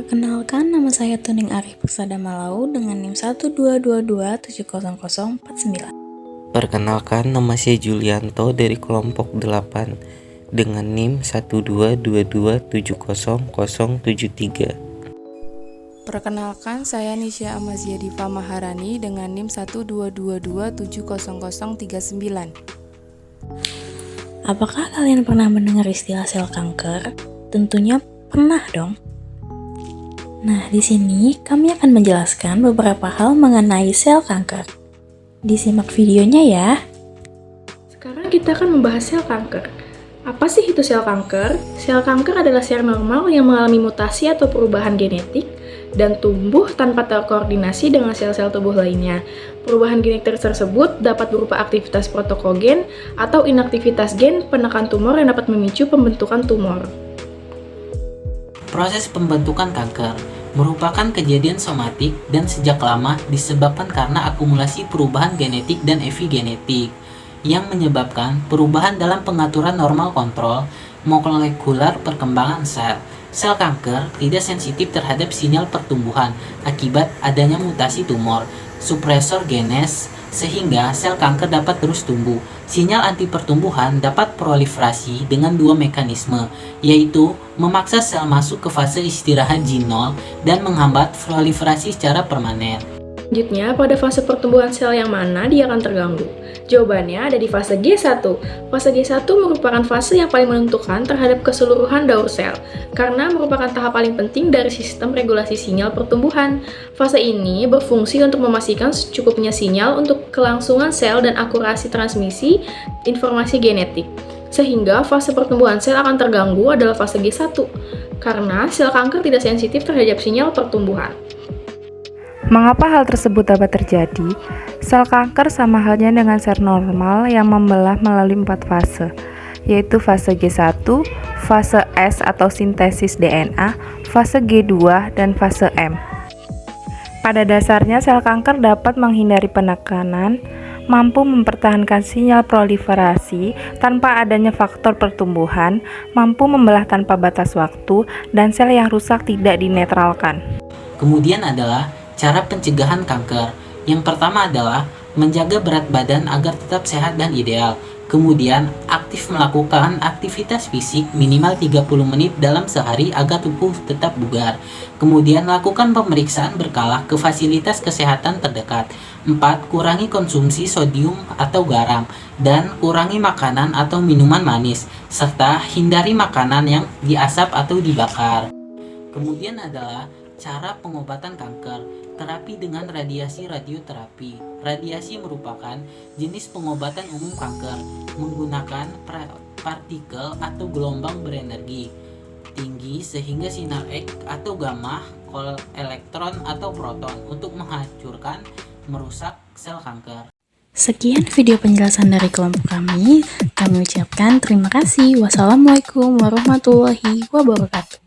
Perkenalkan, nama saya Tuning Arif Persada Malau dengan NIM 122270049. Perkenalkan, nama saya Julianto dari kelompok 8 dengan NIM 122270073. Perkenalkan, saya Nisha Amazia Diva Maharani dengan NIM 122270039. Apakah kalian pernah mendengar istilah sel kanker? Tentunya pernah dong. Nah, di sini kami akan menjelaskan beberapa hal mengenai sel kanker. Disimak videonya ya. Sekarang kita akan membahas sel kanker. Apa sih itu sel kanker? Sel kanker adalah sel normal yang mengalami mutasi atau perubahan genetik dan tumbuh tanpa terkoordinasi dengan sel-sel tubuh lainnya. Perubahan genetik tersebut dapat berupa aktivitas protokogen atau inaktivitas gen penekan tumor yang dapat memicu pembentukan tumor. Proses pembentukan kanker merupakan kejadian somatik dan sejak lama disebabkan karena akumulasi perubahan genetik dan epigenetik yang menyebabkan perubahan dalam pengaturan normal kontrol molekular perkembangan sel. Sel kanker tidak sensitif terhadap sinyal pertumbuhan akibat adanya mutasi tumor, supresor genes, sehingga sel kanker dapat terus tumbuh. Sinyal anti pertumbuhan dapat proliferasi dengan dua mekanisme, yaitu memaksa sel masuk ke fase istirahat G0 dan menghambat proliferasi secara permanen. Selanjutnya, pada fase pertumbuhan sel yang mana dia akan terganggu? Jawabannya ada di fase G1. Fase G1 merupakan fase yang paling menentukan terhadap keseluruhan daur sel, karena merupakan tahap paling penting dari sistem regulasi sinyal pertumbuhan. Fase ini berfungsi untuk memastikan secukupnya sinyal untuk kelangsungan sel dan akurasi transmisi informasi genetik. Sehingga fase pertumbuhan sel akan terganggu adalah fase G1, karena sel kanker tidak sensitif terhadap sinyal pertumbuhan. Mengapa hal tersebut dapat terjadi? Sel kanker sama halnya dengan sel normal yang membelah melalui 4 fase, yaitu fase G1, fase S atau sintesis DNA, fase G2, dan fase M. Pada dasarnya, sel kanker dapat menghindari penekanan, mampu mempertahankan sinyal proliferasi tanpa adanya faktor pertumbuhan, mampu membelah tanpa batas waktu, dan sel yang rusak tidak dinetralkan. Kemudian adalah cara pencegahan kanker. Yang pertama adalah menjaga berat badan agar tetap sehat dan ideal. Kemudian, aktif melakukan aktivitas fisik minimal 30 menit dalam sehari agar tubuh tetap bugar. Kemudian, lakukan pemeriksaan berkala ke fasilitas kesehatan terdekat. 4. Kurangi konsumsi sodium atau garam, dan kurangi makanan atau minuman manis, serta hindari makanan yang diasap atau dibakar. Kemudian adalah cara pengobatan kanker, terapi dengan radiasi radioterapi. Radiasi merupakan jenis pengobatan umum kanker menggunakan partikel atau gelombang berenergi tinggi sehingga sinar X atau gamma, elektron atau proton untuk menghancurkan, merusak sel kanker. Sekian video penjelasan dari kelompok kami. Kami ucapkan terima kasih. Wassalamualaikum warahmatullahi wabarakatuh.